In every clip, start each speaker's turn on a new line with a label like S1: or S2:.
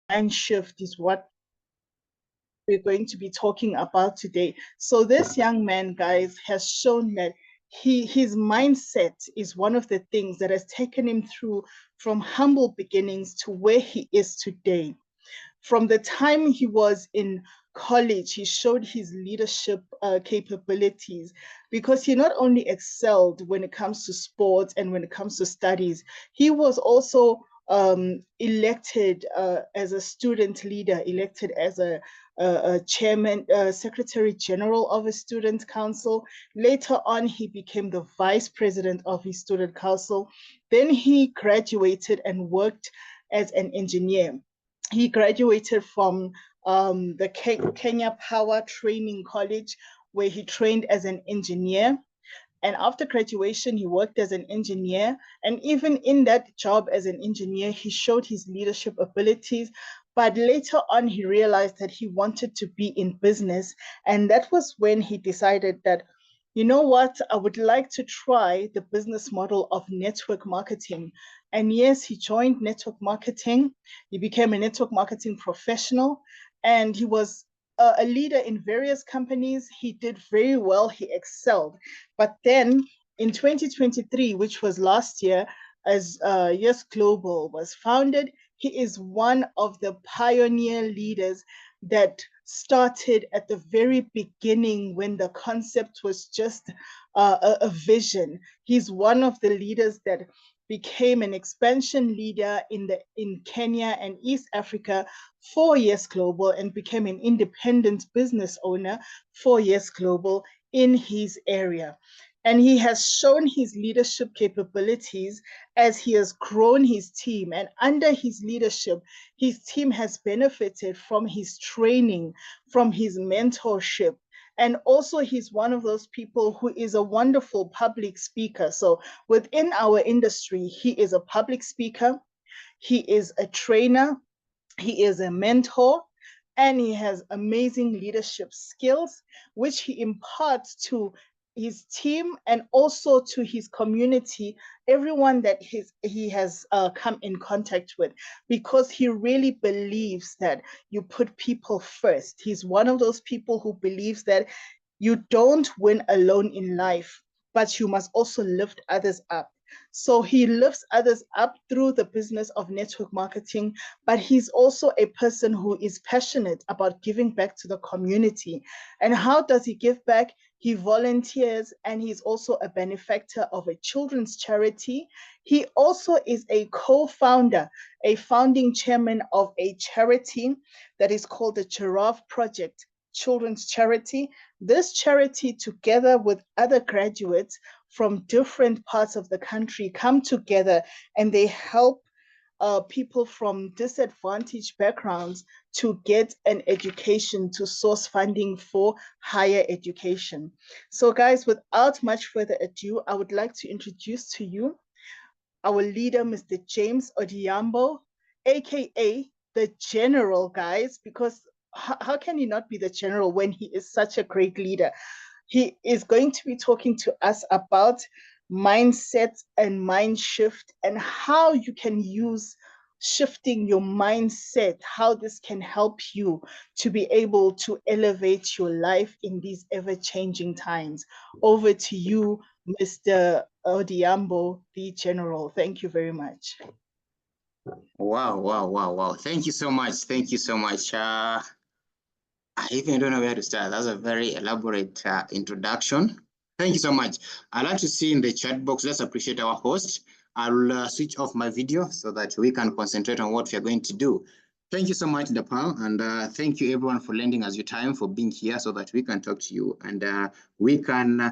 S1: mind shift is what we're going to be talking about today. So this young man, guys, has shown that his mindset is one of the things that has taken him through from humble beginnings to where he is today. From the time he was in college, he showed his leadership capabilities because he not only excelled when it comes to sports and when it comes to studies, he was also elected as a student leader, elected as a chairman, secretary general of a student council. Later on, he became the vice president of his student council. Then he graduated and worked as an engineer. He graduated from the Kenya Power Training College, where he trained as an engineer. And after graduation, he worked as an engineer. And even in that job as an engineer, he showed his leadership abilities. But later on, he realized that he wanted to be in business. And that was when he decided that, you know what, I would like to try the business model of network marketing. And yes, he joined network marketing. He became a network marketing professional. And he was a leader in various companies. He did very well. He excelled. But then in 2023, which was last year, as Yes Global was founded, he is one of the pioneer leaders that started at the very beginning when the concept was just a vision. He's one of the leaders that became an expansion leader in Kenya and East Africa for Yes Global and became an independent business owner for Yes Global in his area. And he has shown his leadership capabilities as he has grown his team. And under his leadership, his team has benefited from his training, from his mentorship. And also, he's one of those people who is a wonderful public speaker. So within our industry, he is a public speaker, he is a trainer, he is a mentor, and he has amazing leadership skills, which he imparts to his team and also to his community, everyone that he has come in contact with, because he really believes that you put people first. He's one of those people who believes that you don't win alone in life, but you must also lift others up. So he lifts others up through the business of network marketing, but he's also a person who is passionate about giving back to the community. And how does he give back? He volunteers, and he's also a benefactor of a children's charity. He also is a co-founder, a founding chairman of a charity that is called the Giraffe Project Children's Charity. This charity, together with other graduates from different parts of the country, come together and they help people from disadvantaged backgrounds to get an education, to source funding for higher education. So guys, without much further ado, I would like to introduce to you our leader, Mr. James Odhiambo, aka the General, guys, because how can he not be the General when he is such a great leader? He is going to be talking to us about mindset and mind shift and how you can use shifting your mindset, how this can help you to be able to elevate your life in these ever-changing times. Over to you, Mr. Odhiambo, the General. Thank you very much.
S2: Wow. Thank you so much. Thank you so much. I even don't know where to start. That's a very elaborate introduction. Thank you so much. I'd like to see in the chat box, let's appreciate our host. I'll switch off my video so that we can concentrate on what we're going to do. Thank you so much, Dapal, and thank you everyone for lending us your time, for being here so that we can talk to you and we can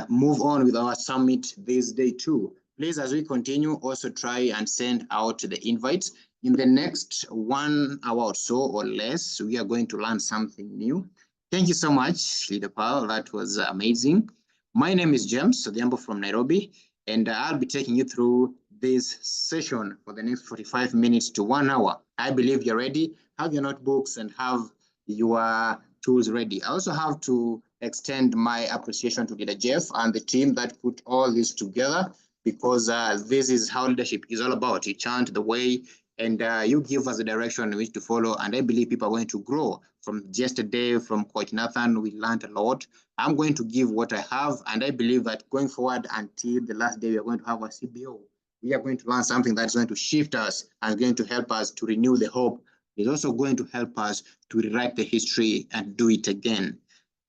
S2: move on with our summit this day too. Please, as we continue, also try and send out the invites. In the next 1 hour or so or less, we are going to learn something new. Thank you so much, Leader Paul. That was amazing. My name is James Odhiambo from Nairobi, and I'll be taking you through this session for the next 45 minutes to 1 hour. I believe you're ready. Have your notebooks and have your tools ready. I also have to extend my appreciation to Leader Jeff and the team that put all this together, because this is how leadership is all about. You chant the way and you give us the direction in which to follow. And I believe people are going to grow. From yesterday, from Coach Nathan, we learned a lot. I'm going to give what I have, and I believe that going forward until the last day, we are going to have a CBO. We are going to learn something that's going to shift us and going to help us to renew the hope. It's also going to help us to rewrite the history and do it again.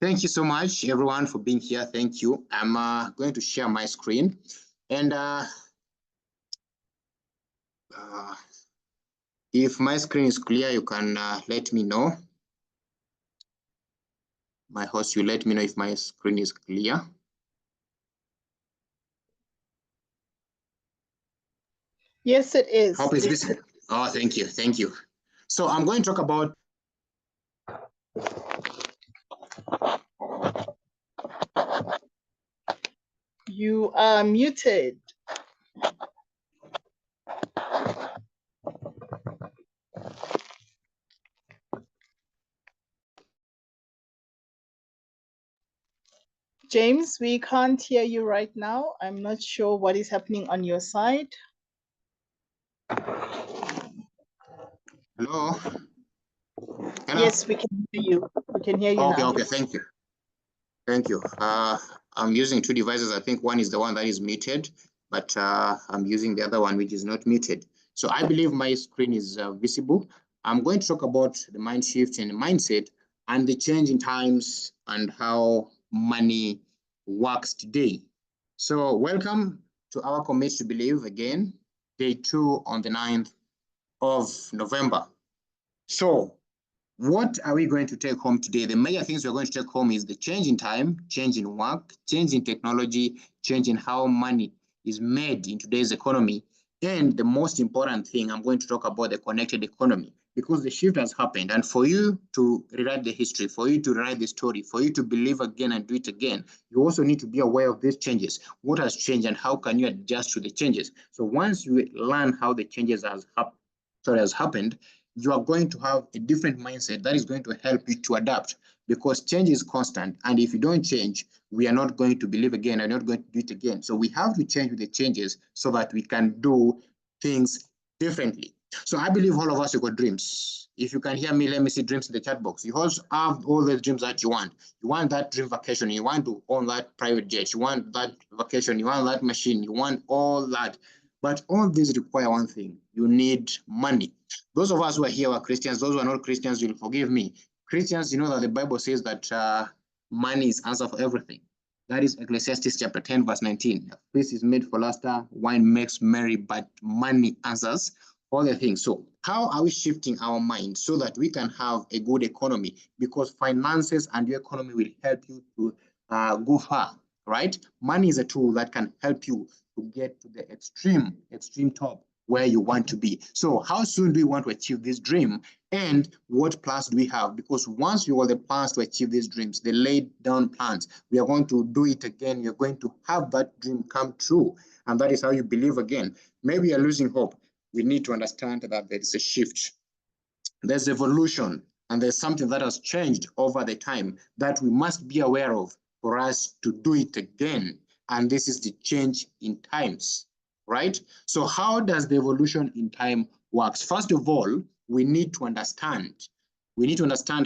S2: Thank you so much, everyone, for being here. Thank you. I'm going to share my screen. And if my screen is clear, you can let me know. My host, you let me know if my screen is clear.
S1: Yes, it is.
S2: Hope it's visible. Oh, thank you. Thank you. So I'm going to talk about
S1: You are muted. James, we can't hear you right now. I'm not sure what is happening on your side.
S2: Hello.
S1: Yes, we can hear you. We can hear you now.
S2: Okay, thank you. Thank you. I'm using two devices. I think one is the one that is muted, but I'm using the other one which is not muted. So I believe my screen is visible. I'm going to talk about the mind shift and mindset and the change in times and how money works today. So welcome to our Commit to Believe again, day 2 on the 9th of November. So what are we going to take home today? The major things we're going to take home is the change in time, change in work, change in technology, change in how money is made in today's economy. And the most important thing, I'm going to talk about the connected economy, because the shift has happened. And for you to rewrite the history, for you to write the story, for you to believe again and do it again, you also need to be aware of these changes. What has changed and how can you adjust to the changes? So once you learn how the changes has happened, you are going to have a different mindset that is going to help you to adapt, because change is constant. And if you don't change, we are not going to believe again, and not going to do it again. So we have to change with the changes so that we can do things differently. So I believe all of us have got dreams. If you can hear me, let me see dreams in the chat box. You also have all the dreams that you want. You want that dream vacation. You want to own that private jet. You want that vacation. You want that machine. You want all that. But all these require one thing. You need money. Those of us who are here are Christians. Those who are not Christians, you'll forgive me. Christians, you know that the Bible says that money is answer for everything. That is Ecclesiastes chapter 10, verse 19. A feast is made for laughter, wine makes merry, but money answers all the things. So how are we shifting our mind so that we can have a good economy? Because finances and your economy will help you to go far, right? Money is a tool that can help you to get to the extreme top where you want to be. So how soon do we want to achieve this dream? And what plans do we have? Because once you have the plans to achieve these dreams, the laid down plans, we are going to do it again. You're going to have that dream come true. And that is how you believe again. Maybe you're losing hope. We need to understand that there is a shift. There's evolution, and there's something that has changed over the time that we must be aware of for us to do it again. And this is the change in times, right? So how does the evolution in time works? First of all, we need to understand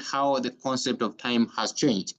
S2: how the concept of time has changed.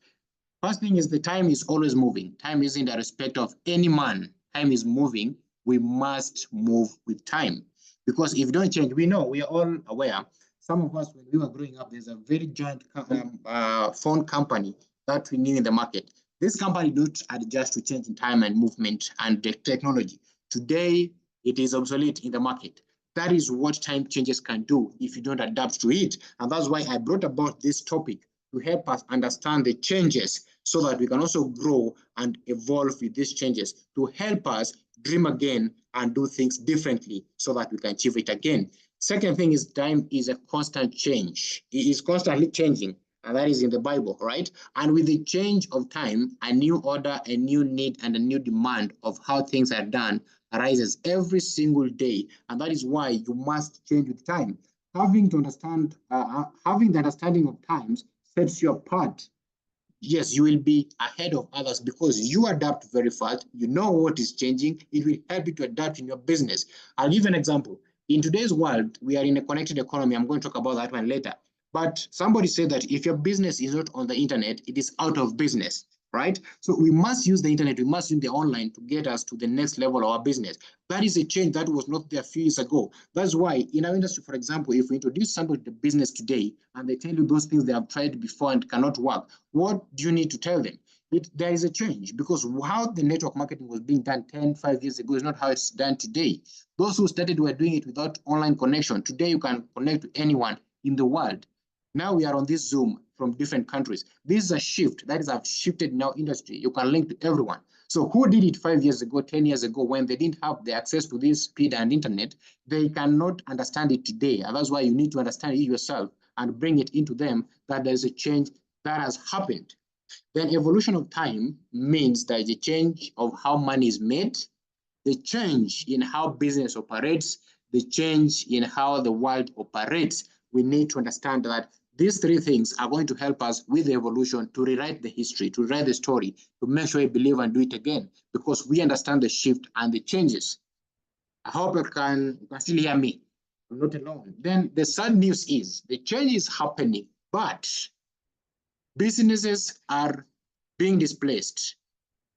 S2: First thing is the time is always moving. Time isn't a respect of any man. Time is moving. We must move with time. Because if you don't change, we know, we are all aware. Some of us, when we were growing up, there's a very giant phone company that we knew in the market. This company did adjust to change in time and movement and the technology. Today, it is obsolete in the market. That is what time changes can do if you don't adapt to it. And that's why I brought about this topic, to help us understand the changes so that we can also grow and evolve with these changes, to help us dream again and do things differently so that we can achieve it again. Second thing is time is a constant change. It is constantly changing, and that is in the Bible, right? And with the change of time, a new order, a new need, and a new demand of how things are done arises every single day. And that is why you must change with time. Having the understanding of times sets you apart. Yes, you will be ahead of others because you adapt very fast. You know what is changing. It will help you to adapt in your business. I'll give an example. In today's world, we are in a connected economy. I'm going to talk about that one later. But somebody said that if your business is not on the internet, it is out of business, right? So we must use the internet, we must use the online to get us to the next level of our business. That is a change that was not there a few years ago. That's why in our industry, for example, if we introduce somebody to the business today and they tell you those things they have tried before and cannot work, what do you need to tell them? There is a change, because how the network marketing was being done 5 years ago is not how it's done today. Those who started were doing it without online connection. Today, you can connect to anyone in the world. Now we are on this Zoom from different countries. This is a shift that is have shifted in our industry. You can link to everyone. So who did it 5 years ago, 10 years ago, when they didn't have the access to this speed and internet, they cannot understand it today. And that's why you need to understand it yourself and bring it into them that there's a change that has happened. Then evolution of time means that the change of how money is made, the change in how business operates, the change in how the world operates. We need to understand that these three things are going to help us with the evolution to rewrite the history, to rewrite the story, to make sure we believe and do it again, because we understand the shift and the changes. I hope you can still hear me. I'm not alone. Then the sad news is the change is happening, but businesses are being displaced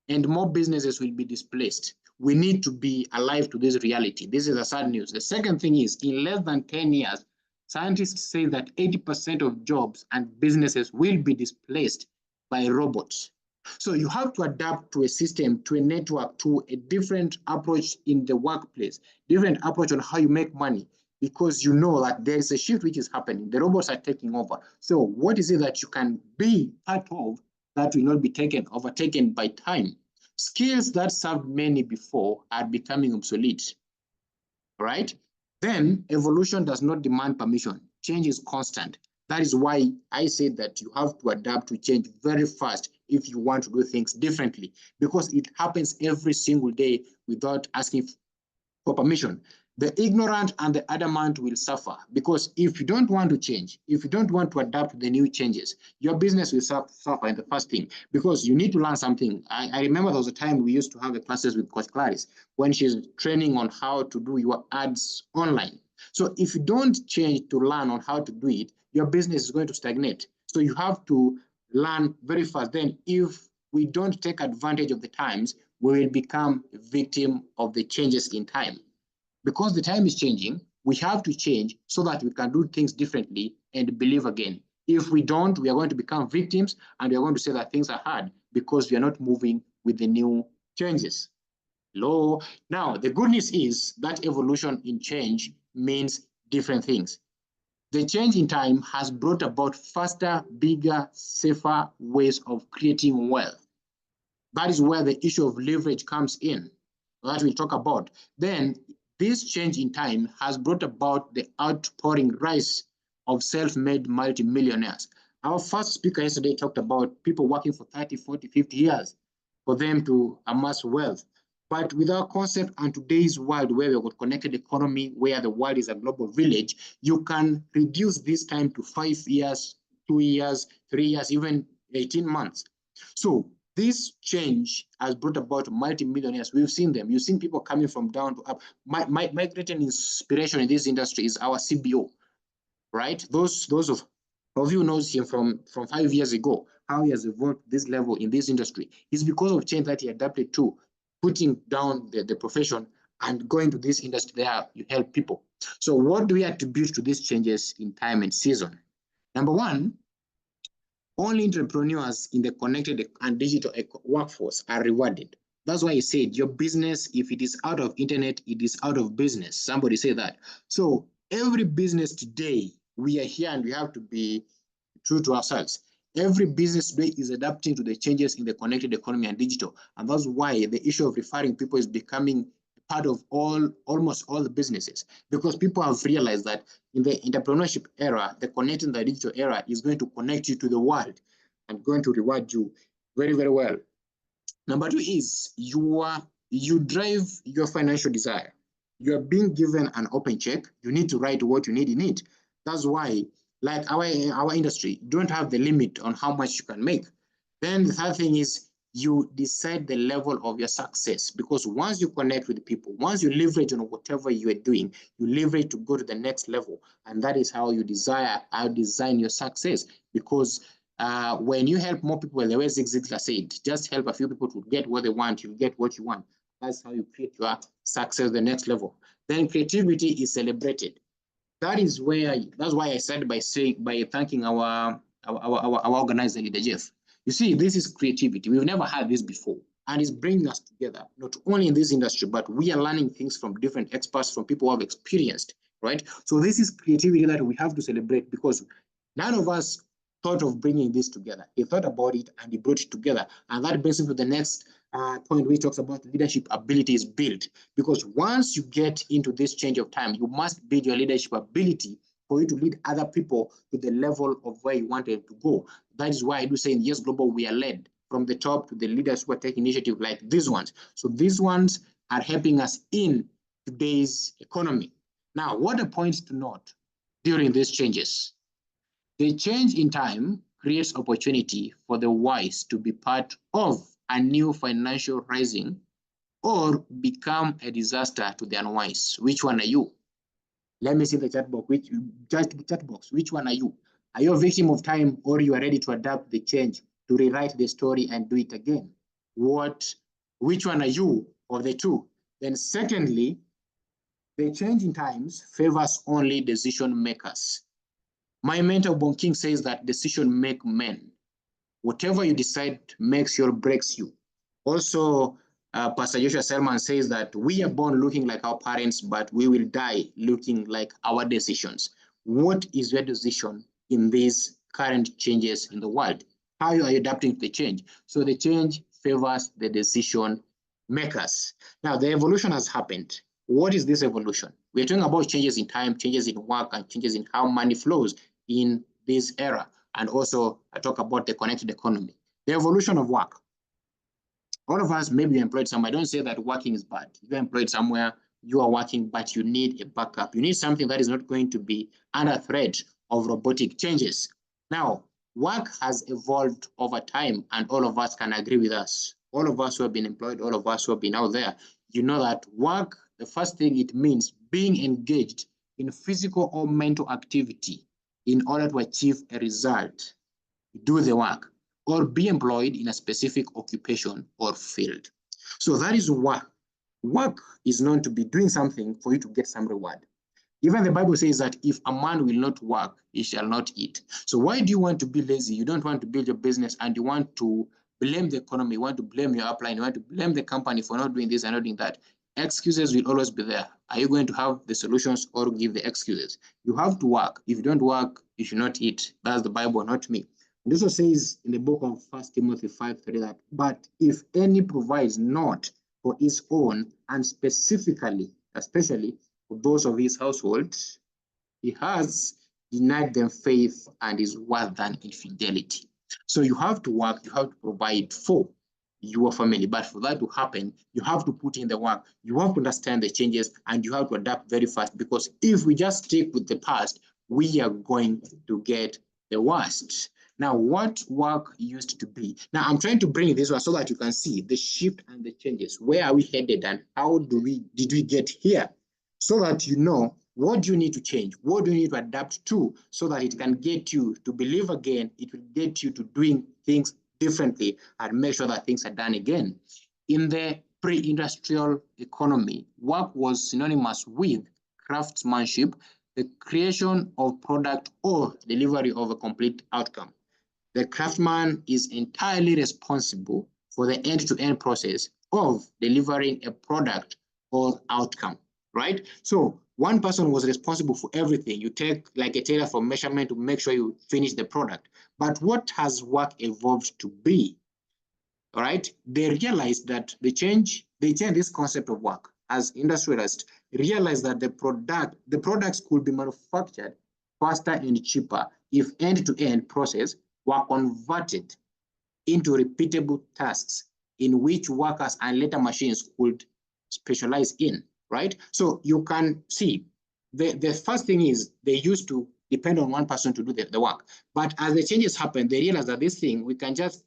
S2: and more businesses will be displaced. We need to be alive to this reality. This is the sad news. The second thing is, in less than 10 years, scientists say that 80% of jobs and businesses will be displaced by robots. So you have to adapt to a system, to a network, to a different approach in the workplace, different approach on how you make money, because you know that there is a shift which is happening. The robots are taking over. So what is it that you can be part of that will not be overtaken by time? Skills that served many before are becoming obsolete, right? Then evolution does not demand permission. Change is constant. That is why I say that you have to adapt to change very fast if you want to do things differently, because it happens every single day without asking for permission. The ignorant and the adamant will suffer, because if you don't want to change, if you don't want to adapt to the new changes, your business will suffer in the first thing, because you need to learn something. I remember there was a time we used to have the classes with Coach Clarice when she's training on how to do your ads online. So if you don't change to learn on how to do it, your business is going to stagnate. So you have to learn very fast. Then if we don't take advantage of the times, we will become a victim of the changes in time. Because the time is changing, we have to change so that we can do things differently and believe again. If we don't, we are going to become victims and we are going to say that things are hard because we are not moving with the new changes. Hello. Now, the good news is that evolution in change means different things. The change in time has brought about faster, bigger, safer ways of creating wealth. That is where the issue of leverage comes in, that we'll talk about. Then this change in time has brought about the outpouring rise of self-made multimillionaires. Our first speaker yesterday talked about people working for 30, 40, 50 years for them to amass wealth. But with our concept and today's world where we've got connected economy, where the world is a global village, you can reduce this time to 5 years, 2 years, 3 years, even 18 months. So this change has brought about multi-millionaires. We've seen them. You've seen people coming from down to up. My great inspiration in this industry is our CBO, right? Those of you knows him from 5 years ago, how he has evolved this level in this industry. It's because of change that he adapted to, putting down the profession and going to this industry there, you help people. So what do we attribute to these changes in time and season? Number one, only entrepreneurs in the connected and digital workforce are rewarded. That's why I said your business, if it is out of internet, it is out of business. Somebody say that. So every business today, we are here and we have to be true to ourselves. Every business today is adapting to the changes in the connected economy and digital. And that's why the issue of referring people is becoming part of almost all the businesses, because people have realized that in the entrepreneurship era, the connecting the digital era is going to connect you to the world and going to reward you very, very well. Number two is you drive your financial desire. You are being given an open check. You need to write what you need in it. That's why, like our industry, you don't have the limit on how much you can make. Then the third thing is you decide the level of your success, because once you connect with people, once you leverage on whatever you are doing, you leverage to go to the next level, and that is how you design your success. Because when you help more people, the way Zig Ziglar said, just help a few people to get what they want, you get what you want. That's how you create your success, the next level. Then creativity is celebrated. That's why I started by thanking our organizer leader, Jeff. You see, this is creativity. We've never had this before. And it's bringing us together, not only in this industry, but we are learning things from different experts, from people who have experienced, right? So this is creativity that we have to celebrate, because none of us thought of bringing this together. He thought about it and he brought it together. And that brings us to the next point, where he talks about leadership abilities built. Because once you get into this change of time, you must build your leadership ability for you to lead other people to the level of where you wanted to go. That is why I do say in Yes Global, we are led from the top to the leaders who are taking initiative like these ones. So these ones are helping us in today's economy. Now, what are points to note during these changes? The change in time creates opportunity for the wise to be part of a new financial rising, or become a disaster to the unwise. Which one are you? Let me see the chat box. Which one are you? Are you a victim of time, or you are ready to adapt the change, to rewrite the story and do it again? Which one are you of the two? Then secondly, the change in times favors only decision makers. My mentor Bon King says that decision make men. Whatever you decide makes you or breaks you. Also, Pastor Joshua Selman says that we are born looking like our parents, but we will die looking like our decisions. What is your decision in these current changes in the world? How are you adapting to the change? So the change favors the decision makers. Now, the evolution has happened. What is this evolution? We're talking about changes in time, changes in work, and changes in how money flows in this era. And also, I talk about the connected economy. The evolution of work. All of us may be employed somewhere. I don't say that working is bad. If you're employed somewhere, you are working, but you need a backup. You need something that is not going to be under threat of robotic changes. Now, work has evolved over time, and all of us can agree with us. All of us who have been employed, all of us who have been out there, you know that work, the first thing it means being engaged in physical or mental activity in order to achieve a result. Do the work, or be employed in a specific occupation or field. So that is work. Work is known to be doing something for you to get some reward. Even the Bible says that if a man will not work, he shall not eat. So why do you want to be lazy? You don't want to build your business, and you want to blame the economy, you want to blame your upline, you want to blame the company for not doing this and not doing that. Excuses will always be there. Are you going to have the solutions or give the excuses? You have to work. If you don't work, you should not eat. That's the Bible, not me. It also says in the book of 1 Timothy 5:3 that, but if any provides not for his own, and especially for those of his household, he has denied them faith and is worse than infidelity. So you have to work, you have to provide for your family. But for that to happen, you have to put in the work, you have to understand the changes, and you have to adapt very fast. Because if we just stick with the past, we are going to get the worst. Now, what work used to be. Now, I'm trying to bring this one so that you can see the shift and the changes. Where are we headed, and how did we get here? So that you know what do you need to change, what do you need to adapt to, so that it can get you to believe again, it will get you to doing things differently and make sure that things are done again. In the pre-industrial economy, work was synonymous with craftsmanship, the creation of product or delivery of a complete outcome. The craftsman is entirely responsible for the end-to-end process of delivering a product or outcome, right? So one person was responsible for everything. You take like a tailor for measurement to make sure you finish the product. But what has work evolved to be? All right, they realized that they changed this concept of work as industrialists realized that the products could be manufactured faster and cheaper if end-to-end process were converted into repeatable tasks in which workers and later machines could specialize in, right? So you can see the first thing is they used to depend on one person to do the work. But as the changes happen, they realize that this thing, we can just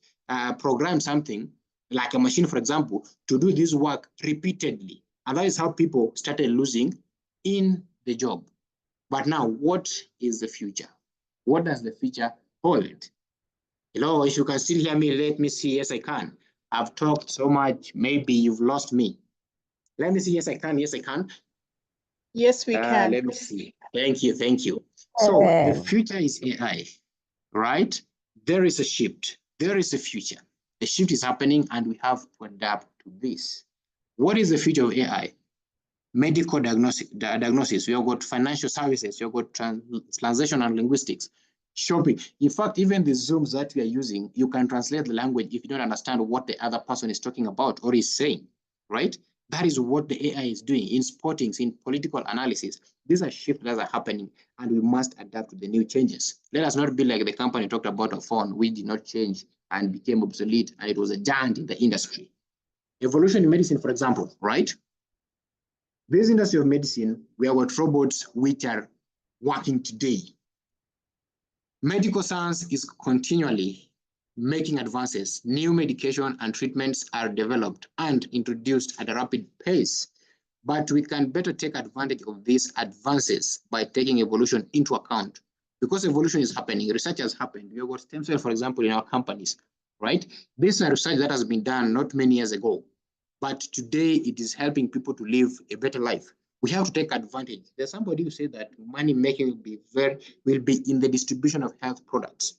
S2: program something like a machine, for example, to do this work repeatedly. And that is how people started losing in the job. But now, what is the future? What does the future hold? Hello, if you can still hear me, let me see. Yes, I can. I've talked so much. Maybe you've lost me. Let me see. Yes, I can. Yes, I can.
S1: Yes, we can.
S2: Let me see. Thank you. Thank you. So the future is AI, right? There is a shift. There is a future. The shift is happening and we have to adapt to this. What is the future of AI? Medical diagnosis. We have got financial services. We have got translation and linguistics. Shopping. In fact, even the Zooms that we are using, you can translate the language if you don't understand what the other person is talking about or is saying, right? That is what the AI is doing in sporting, in political analysis. These are shifts that are happening, and we must adapt to the new changes. Let us not be like the company talked about a phone, which did not change and became obsolete, and it was a giant in the industry. Evolution in medicine, for example, right? This industry of medicine, we have got robots which are working today. Medical science is continually making advances. New medication and treatments are developed and introduced at a rapid pace. But we can better take advantage of these advances by taking evolution into account. Because evolution is happening, research has happened. We have got stem cells, for example, in our companies, right? This is a research that has been done not many years ago. But today it is helping people to live a better life. We have to take advantage. There's somebody who said that money making will be in the distribution of health products.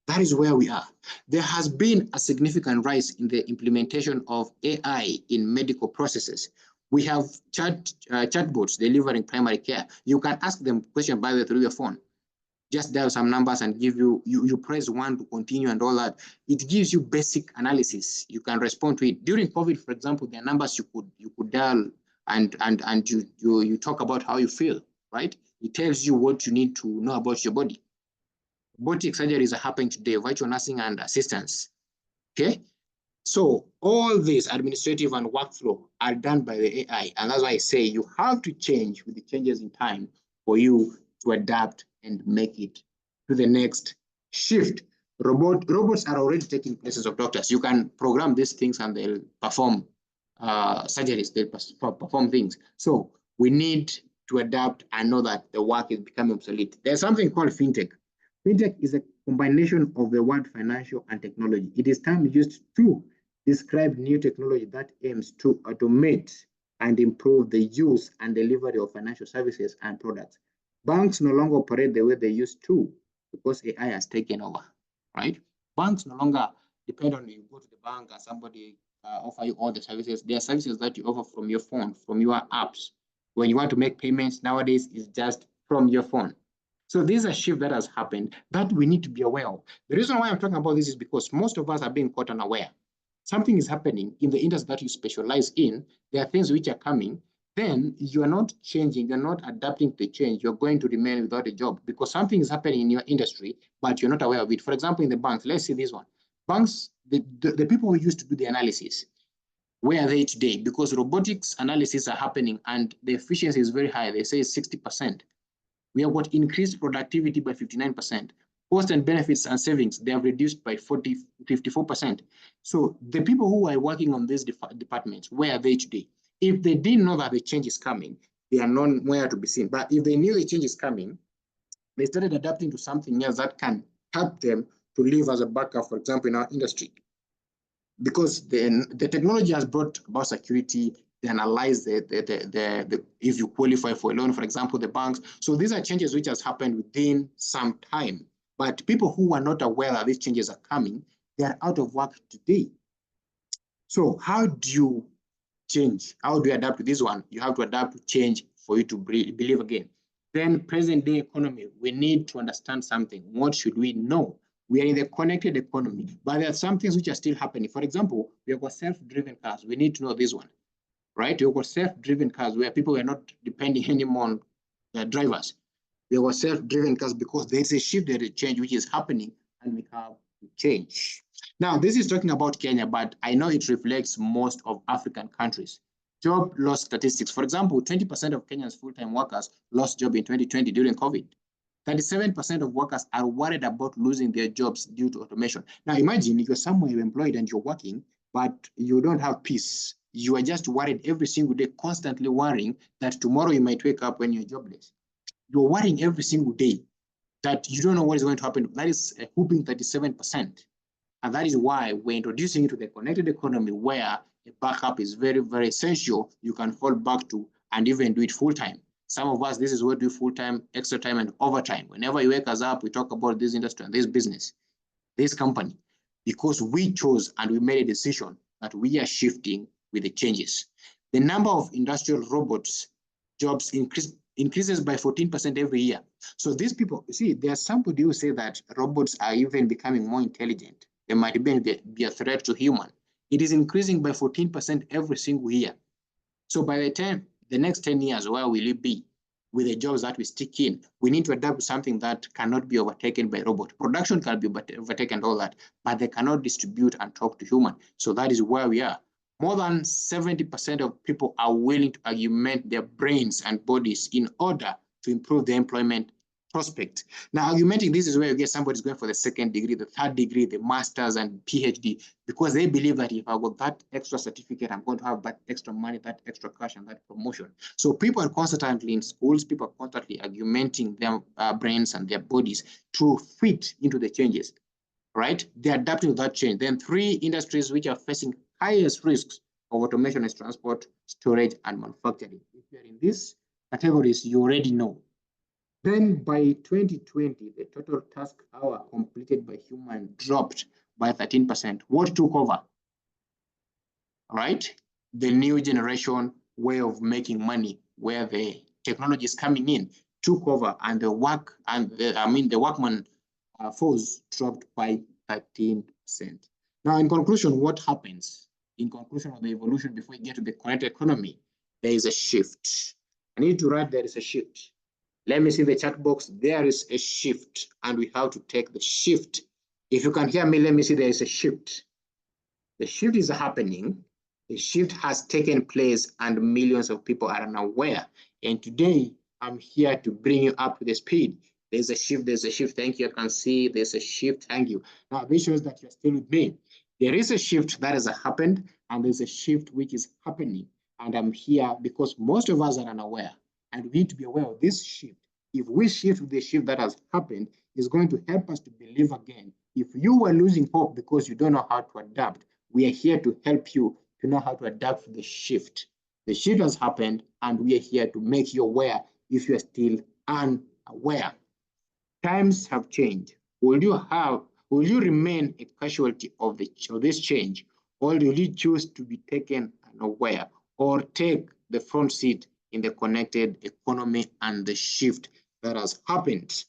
S2: That is where we are. There has been a significant rise in the implementation of AI in medical processes. We have chatbots delivering primary care. You can ask them questions by the way through your phone. Just dial some numbers and give you press 1 to continue and all that. It gives you basic analysis. You can respond to it. During COVID, for example, there are numbers you could dial and you talk about how you feel, right? It tells you what you need to know about your body. Robotic surgeries are happening today, virtual nursing and assistance. Okay? So all this administrative and workflow are done by the AI. And that's why I say you have to change with the changes in time for you to adapt and make it to the next shift. Robots are already taking places of doctors. You can program these things and they'll perform surgeries, they'll perform things. So we need to adapt and know that the work is becoming obsolete. There's something called fintech. Fintech is a combination of the word financial and technology. It is term used to describe new technology that aims to automate and improve the use and delivery of financial services and products. Banks no longer operate the way they used to because AI has taken over, right? Banks no longer depend on you go to the bank and somebody offer you all the services. There are services that you offer from your phone, from your apps. When you want to make payments nowadays, it's just from your phone. So this is a shift that has happened that we need to be aware of. The reason why I'm talking about this is because most of us are being caught unaware. Something is happening in the industry that you specialize in. There are things which are coming. Then you are not changing. You're not adapting to the change. You're going to remain without a job because something is happening in your industry, but you're not aware of it. For example, in the banks, let's see this one. Banks, the people who used to do the analysis, where are they today? Because robotics analysis are happening and the efficiency is very high. They say 60%. We have got increased productivity by 59%. Cost and benefits and savings, they have reduced by 54%. So the people who are working on these departments, where are they today? If they didn't know that the change is coming, they are nowhere to be seen. But if they knew the change is coming, they started adapting to something else that can help them to live as a backup, for example, in our industry. Because the technology has brought about security, they analyze if you qualify for a loan, for example, the banks. So these are changes which has happened within some time. But people who are not aware that these changes are coming, they are out of work today. So how do you change? How do you adapt to this one? You have to adapt to change for you to believe again. Then present day economy, we need to understand something. What should we know? We are in the connected economy, but there are some things which are still happening. For example, we have got self-driven cars. We need to know this one, right? We have got self-driven cars where people are not depending anymore on their drivers. We have got self-driven cars because there's a shift, there's a change which is happening, and we have to change. Now, this is talking about Kenya, but I know it reflects most of African countries. Job loss statistics. For example, 20% of Kenya's full-time workers lost job in 2020 during COVID. 37% of workers are worried about losing their jobs due to automation. Now, imagine if you're somewhere you're employed and you're working, but you don't have peace. You are just worried every single day, constantly worrying that tomorrow you might wake up when you're jobless. You're worrying every single day that you don't know what is going to happen. That is a whooping 37%. And that is why we're introducing it to the connected economy, where a backup is very, very essential. You can fall back to and even do it full time. Some of us, this is what we do full time, extra time, and overtime. Whenever you wake us up, we talk about this industry and this business, this company, because we chose and we made a decision that we are shifting with the changes. The number of industrial robots jobs increases by 14% every year. So these people, see, there are somebody who say that robots are even becoming more intelligent. They might be a threat to human. It is increasing by 14% every single year. So by the time the next 10 years, where will it be with the jobs that we stick in? We need to adapt to something that cannot be overtaken by robot. Production can be overtaken and all that, but they cannot distribute and talk to human. So that is where we are. More than 70% of people are willing to augment their brains and bodies in order to improve their employment prospect. Now, augmenting, this is where you get somebody's going for the second degree, the third degree, the master's and PhD, because they believe that if I got that extra certificate, I'm going to have that extra money, that extra cash, and that promotion. So people are constantly in schools, people are constantly augmenting their brains and their bodies to fit into the changes, right? They're adapting to that change. Then 3 industries which are facing highest risks of automation is transport, storage, and manufacturing. If you're in these categories, you already know. Then by 2020, the total task hour completed by human dropped by 13%. What took over? Right? The new generation way of making money, where the technology is coming in, took over, and the work and the workman force dropped by 13%. Now, in conclusion, what happens? In conclusion of the evolution, before we get to the connected economy, there is a shift. I need to write there is a shift. Let me see the chat box. There is a shift, and we have to take the shift. If you can hear me, let me see there is a shift. The shift is happening. The shift has taken place, and millions of people are unaware. And today, I'm here to bring you up to the speed. There's a shift. There's a shift. Thank you. I can see there's a shift. Thank you. Now, this shows that you're still with me. There is a shift that has happened, and there's a shift which is happening. And I'm here because most of us are unaware. And we need to be aware of this shift. If we shift with the shift that has happened, it's going to help us to believe again. If you were losing hope because you don't know how to adapt, we are here to help you to know how to adapt to the shift. The shift has happened, and we are here to make you aware if you are still unaware. Times have changed. Will you remain a casualty of this change, or will you choose to be taken unaware or take the front seat in the connected economy and the shift that has happened?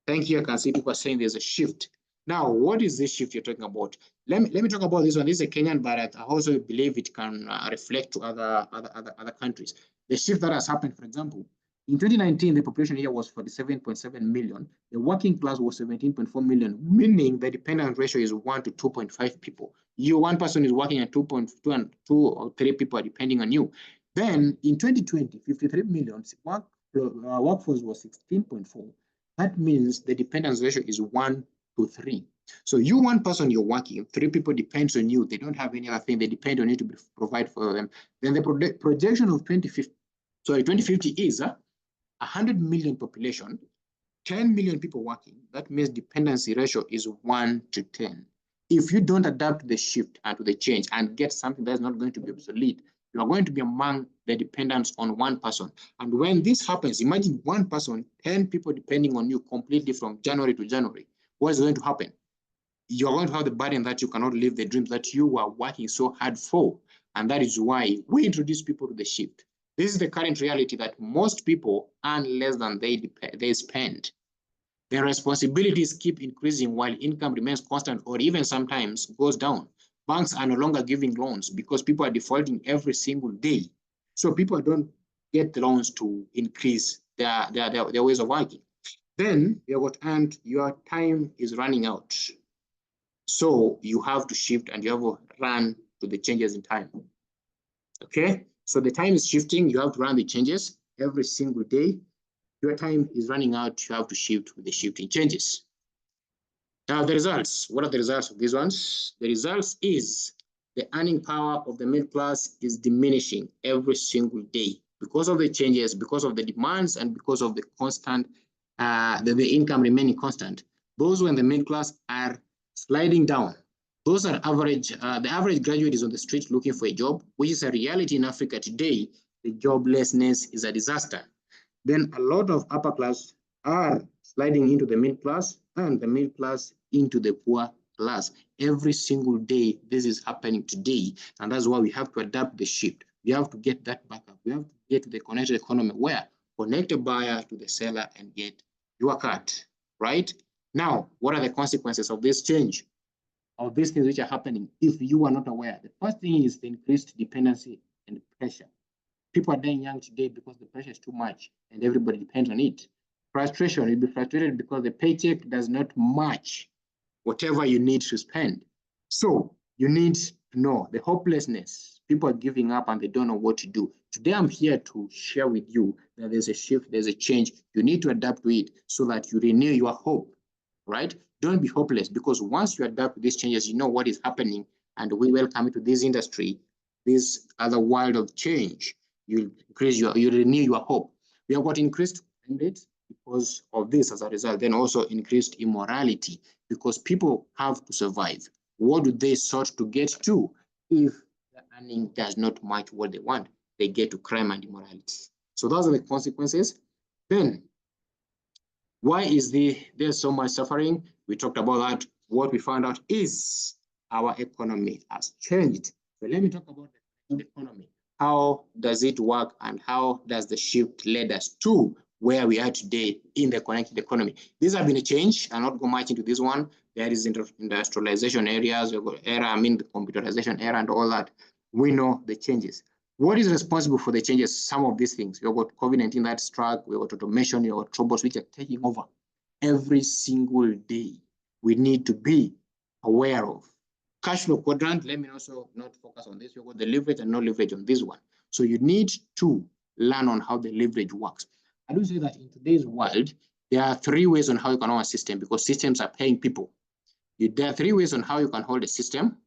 S2: Thank you. I can see people are saying there's a shift. Now, what is this shift you're talking about? Let me talk about this one. This is a Kenyan, but I also believe it can reflect to other countries. The shift that has happened, for example, in 2019, the population here was 47.7 million. The working class was 17.4 million, meaning the dependent ratio is 1 to 2.5 people. One person is working at 2.2 and 2 or 3 people are depending on you. Then in 2020, 53 million, workforce was 16.4. That means the dependence ratio is 1 to 3. So you, one person, you're working, 3 people depends on you. They don't have any other thing. They depend on you to provide for them. Then the projection of 2050 is 100 million population, 10 million people working. That means dependency ratio is 1 to 10. If you don't adapt to the shift and to the change and get something that's not going to be obsolete, you are going to be among the dependents on one person. And when this happens, imagine one person, 10 people depending on you completely from January to January. What is going to happen? You're going to have the burden that you cannot live the dreams that you were working so hard for. And that is why we introduce people to the shift. This is the current reality that most people earn less than they spend. Their responsibilities keep increasing while income remains constant or even sometimes goes down. Banks are no longer giving loans because people are defaulting every single day. So people don't get loans to increase their ways of working. Then your time is running out. So you have to shift and you have to run to the changes in time. Okay, so the time is shifting. You have to run the changes every single day. Your time is running out. You have to shift with the shifting changes. Now, the results. What are the results of these ones? The results is the earning power of the middle class is diminishing every single day because of the changes, because of the demands, and because of the constant, the income remaining constant. Those who are in the middle class are sliding down. Those are average, the average graduate is on the street looking for a job, which is a reality in Africa today. The joblessness is a disaster. Then a lot of upper class are sliding into the middle class, and the middle class into the poor class. Every single day, this is happening today, and that's why we have to adapt the shift. We have to get that back up. We have to get to the connected economy where connect a buyer to the seller and get your cut, right? Now, what are the consequences of this change, of these things which are happening if you are not aware? The first thing is the increased dependency and pressure. People are dying young today because the pressure is too much and everybody depends on it. Frustration, you'll be frustrated because the paycheck does not match whatever you need to spend. So you need to know the hopelessness. People are giving up and they don't know what to do. Today, I'm here to share with you that there's a shift, there's a change. You need to adapt to it so that you renew your hope, right? Don't be hopeless, because once you adapt to these changes, you know what is happening, and we welcome into this industry, this other world of change. You renew your hope. We have got increased crime rates because of this as a result, then also increased immorality because people have to survive. What do they sort to get to if the earning does not match what they want? They get to crime and immorality. So those are the consequences. Then, why is there's so much suffering? We talked about that. What we found out is our economy has changed. So let me talk about the economy. How does it work, and how does the shift lead us to where we are today in the connected economy? These have been a change. I'll not go much into this one. There is industrialization areas, the computerization era and all that. We know the changes. What is responsible for the changes? Some of these things. We've got COVID-19 that struck, we've got automation, we've got robots which are taking over every single day. We need to be aware of. Cash flow quadrant, let me also not focus on this. You've got the leverage and no leverage on this one. So you need to learn on how the leverage works. I do say that in today's world, there are 3 ways on how you can own a system, because systems are paying people. There are 3 ways on how you can hold a system.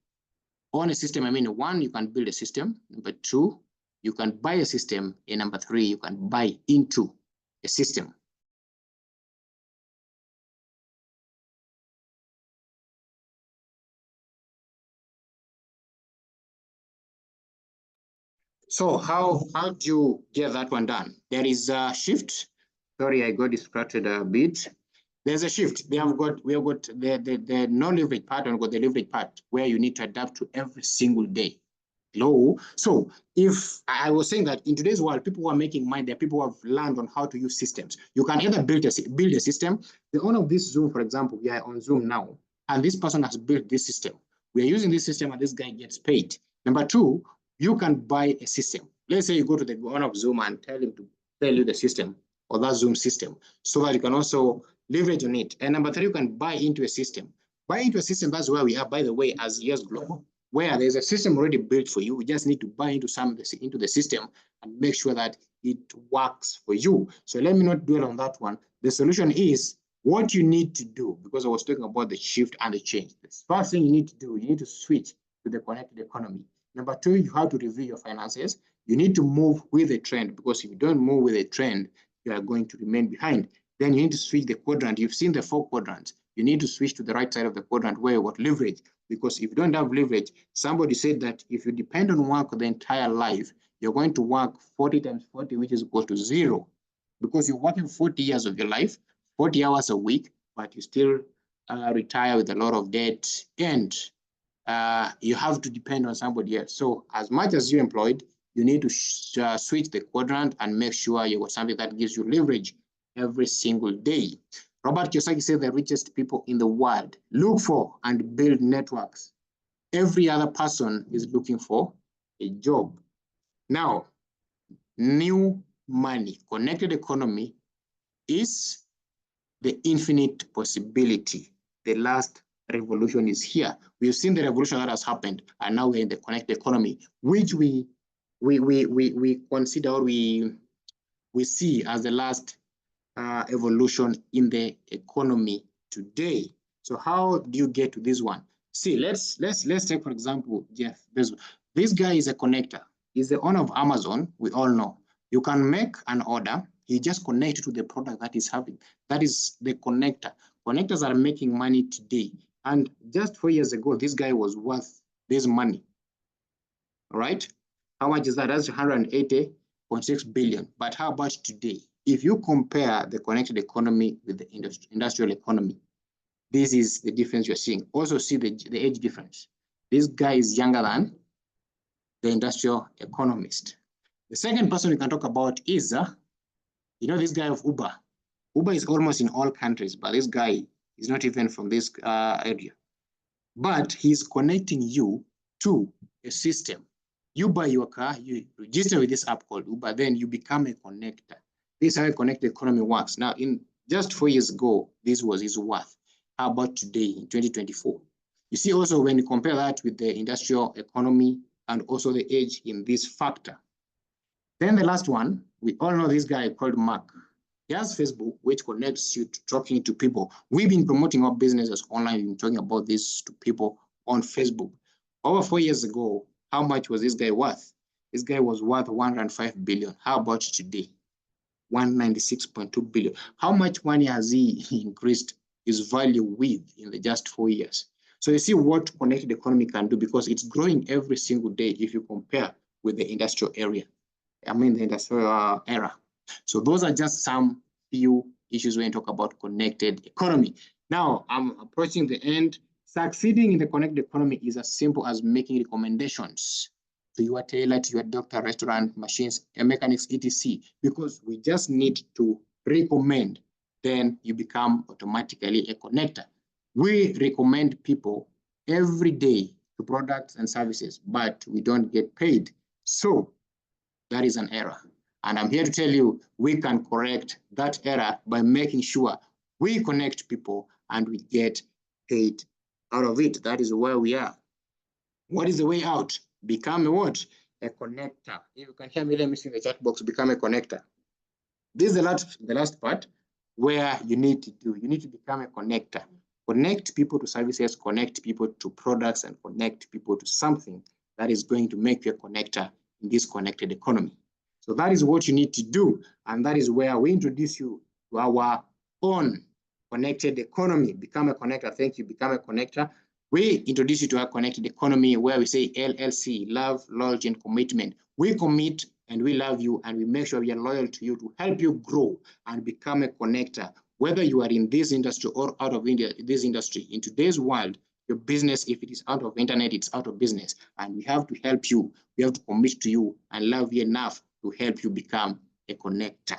S2: Own a system, I mean, 1, you can build a system. Number 2, you can buy a system. And number 3, you can buy into a system. So how do you get that one done? There is a shift. Sorry, I got distracted a bit. There's a shift. We have got the non-leverage part and got the leverage part where you need to adapt to every single day. Low. So if I was saying that in today's world, people who are making money, there are people who have learned on how to use systems. You can either build a system. The owner of this Zoom, for example, we are on Zoom now, and this person has built this system. We are using this system and this guy gets paid. Number 2, you can buy a system. Let's say you go to the owner of Zoom and tell him to sell you the system or that Zoom system so that you can also leverage on it. And number 3, you can buy into a system. Buy into a system, that's where we are, by the way, as Years Global, where there's a system already built for you. We just need to buy into the system and make sure that it works for you. So let me not dwell on that one. The solution is what you need to do, because I was talking about the shift and the change. The first thing you need to do, you need to switch to the connected economy. Number 2, you have to review your finances. You need to move with the trend, because if you don't move with the trend, you are going to remain behind. Then you need to switch the quadrant. You've seen the 4 quadrants. You need to switch to the right side of the quadrant where you got leverage, because if you don't have leverage, somebody said that if you depend on work the entire life, you're going to work 40 times 40, which is equal to 0, because you're working 40 years of your life, 40 hours a week, but you still retire with a lot of debt, and you have to depend on somebody else. So as much as you're employed, you need to switch the quadrant and make sure you got something that gives you leverage every single day. Robert Kiyosaki said the richest people in the world look for and build networks. Every other person is looking for a job. Now, new money, connected economy is the infinite possibility. The last revolution is here. We've seen the revolution that has happened, and now we're in the connected economy, which we consider, we see as the last evolution in the economy today. So how do you get to this one? See, let's take, for example, Jeff Bezos. This guy is a connector. He's the owner of Amazon. We all know. You can make an order. He just connects to the product that he's having. That is the connector. Connectors are making money today. And just 4 years ago, this guy was worth this money. All right? How much is that? That's 180.6 billion. But how about today? If you compare the connected economy with the industrial economy, this is the difference you're seeing. Also see the age difference. This guy is younger than the industrial economist. The second person we can talk about is, this guy of Uber. Uber is almost in all countries, but this guy is not even from this area. But he's connecting you to a system. You buy your car, you register with this app called Uber, then you become a connector. This is how a connected economy works. Now, in just 4 years ago, this was his worth. How about today in 2024? You see also when you compare that with the industrial economy and also the age in this factor. Then the last one, we all know this guy called Mark. He has Facebook, which connects you to talking to people. We've been promoting our businesses online. We've been talking about this to people on Facebook. Over 4 years ago, how much was this guy worth? This guy was worth 105 billion. How about today? 196.2 billion. How much money has he increased his value with in the just 4 years? So you see what connected economy can do, because it's growing every single day if you compare with the industrial area. The industrial era. So those are just some few issues when you talk about connected economy. Now I'm approaching the end. Succeeding in the connected economy is as simple as making recommendations to your tailor, to your doctor, restaurant, machines, mechanics, etc. Because we just need to recommend, then you become automatically a connector. We recommend people every day to products and services, but we don't get paid. So that is an error. And I'm here to tell you, we can correct that error by making sure we connect people and we get paid out of it. That is where we are. What is the way out? Become a what? A connector. If you can hear me, let me see in the chat box, become a connector. This is the last part where you need to do. You need to become a connector. Connect people to services, connect people to products, and connect people to something that is going to make you a connector in this connected economy. So that is what you need to do. And that is where we introduce you to our own connected economy. Become a connector. Thank you. Become a connector. We introduce you to our connected economy where we say LLC, love, loyalty, and commitment. We commit and we love you and we make sure we are loyal to you to help you grow and become a connector. Whether you are in this industry or out of this industry, in today's world, your business, if it is out of internet, it's out of business. And we have to help you. We have to commit to you and love you enough to help you become a connector.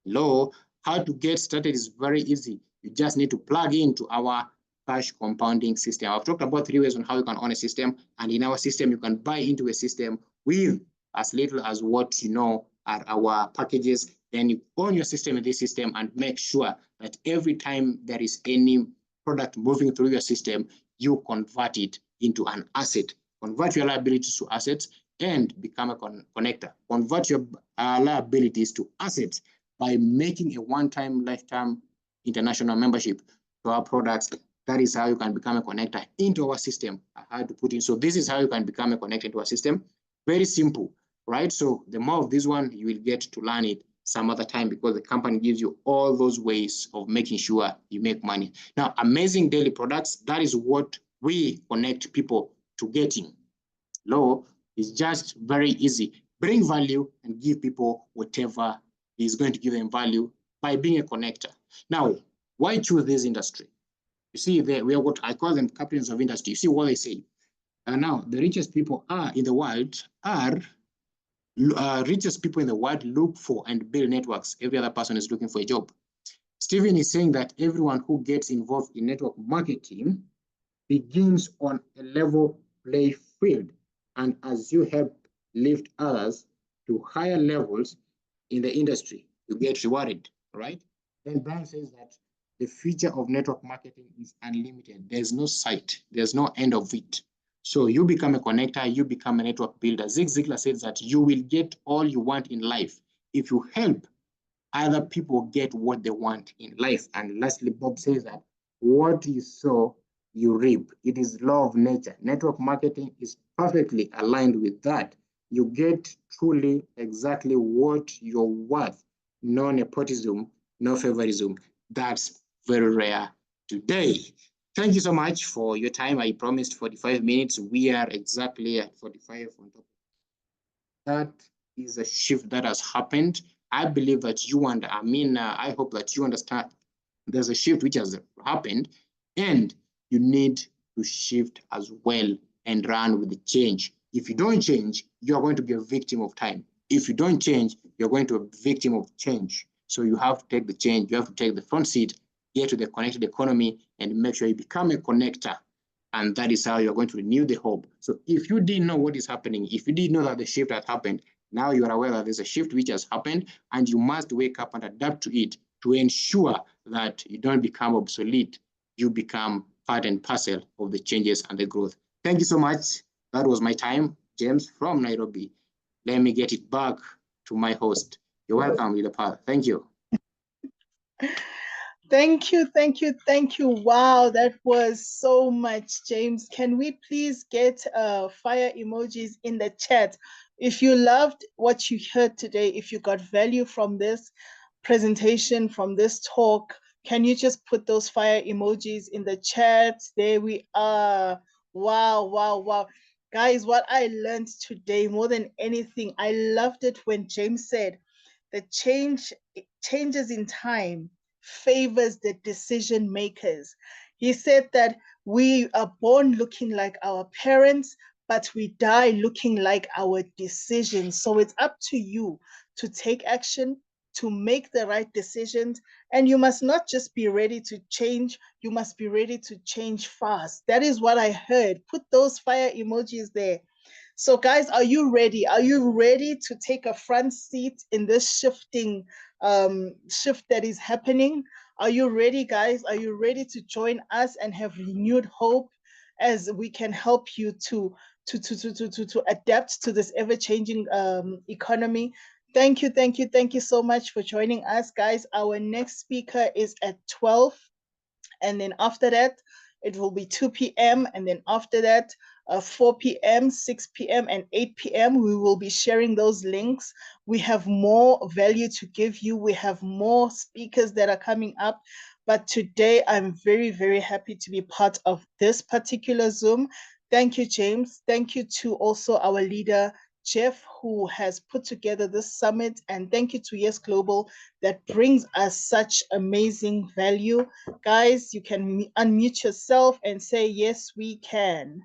S2: Hello, how to get started is very easy. You just need to plug into our cash compounding system. I've talked about 3 ways on how you can own a system. And in our system, you can buy into a system with as little as what you know are our packages. Then you own your system in this system and make sure that every time there is any product moving through your system, you convert it into an asset. Convert your liabilities to assets and become a connector. Convert your liabilities to assets by making a one-time lifetime international membership to our products. That is how you can become a connector into our system. I had to put in. So this is how you can become a connector to our system. Very simple, right? So the more of this one, you will get to learn it some other time because the company gives you all those ways of making sure you make money. Now, amazing daily products, that is what we connect people to getting. Low is just very easy. Bring value and give people whatever is going to give them value by being a connector. Now, why choose this industry? You see, we are what I call them captains of industry. You see what they say. Now, the richest people in the world richest people in the world look for and build networks. Every other person is looking for a job. Stephen is saying that everyone who gets involved in network marketing begins on a level play field. And as you help lift others to higher levels in the industry, you get rewarded, right? Then Brian says that the future of network marketing is unlimited. There's no sight. There's no end of it. So you become a connector, you become a network builder. Zig Ziglar says that you will get all you want in life if you help other people get what they want in life. And lastly, Bob says that what you sow you reap. It is law of nature. Network marketing is perfectly aligned with that. You get truly exactly what you're worth. No nepotism, no favorism. That's very rare today. Thank you so much for your time. I promised 45 minutes. We are exactly at 45 on top. That is a shift that has happened. I believe that I hope that you understand there's a shift which has happened, and you need to shift as well and run with the change. If you don't change, you're going to be a victim of time. If you don't change, you're going to be a victim of change. So you have to take the change, you have to take the front seat, get to the connected economy, and make sure you become a connector. And that is how you're going to renew the hope. So if you didn't know what is happening, if you didn't know that the shift has happened, now you are aware that there's a shift which has happened, and you must wake up and adapt to it to ensure that you don't become obsolete. You become part and parcel of the changes and the growth. Thank you so much. That was my time, James from Nairobi. Let me get it back to my host. You're welcome, Leader Paul. Thank you.
S1: Thank you, thank you, thank you. Wow, that was so much, James. Can we please get fire emojis in the chat? If you loved what you heard today, if you got value from this presentation, from this talk, can you just put those fire emojis in the chat? There we are. Wow, wow, wow. Guys, what I learned today more than anything, I loved it when James said the changes in time favors the decision makers. He said that we are born looking like our parents, but we die looking like our decisions. So it's up to you to take action, to make the right decisions. And you must not just be ready to change, you must be ready to change fast. That is what I heard. Put those fire emojis there. So, guys, are you ready? Are you ready to take a front seat in this shifting shift that is happening? Are you ready, guys? Are you ready to join us and have renewed hope as we can help you to adapt to this ever-changing economy? Thank you, thank you, thank you so much for joining us, guys. Our next speaker is at 12, and then after that, it will be 2 p.m. And then after that, 4 p.m., 6 p.m., and 8 p.m. We will be sharing those links. We have more value to give you. We have more speakers that are coming up. But today, I'm very, very happy to be part of this particular Zoom. Thank you, James. Thank you to also our leader, Jeff, who has put together this summit. And thank you to Yes Global that brings us such amazing value. Guys, you can unmute yourself and say, yes, we can.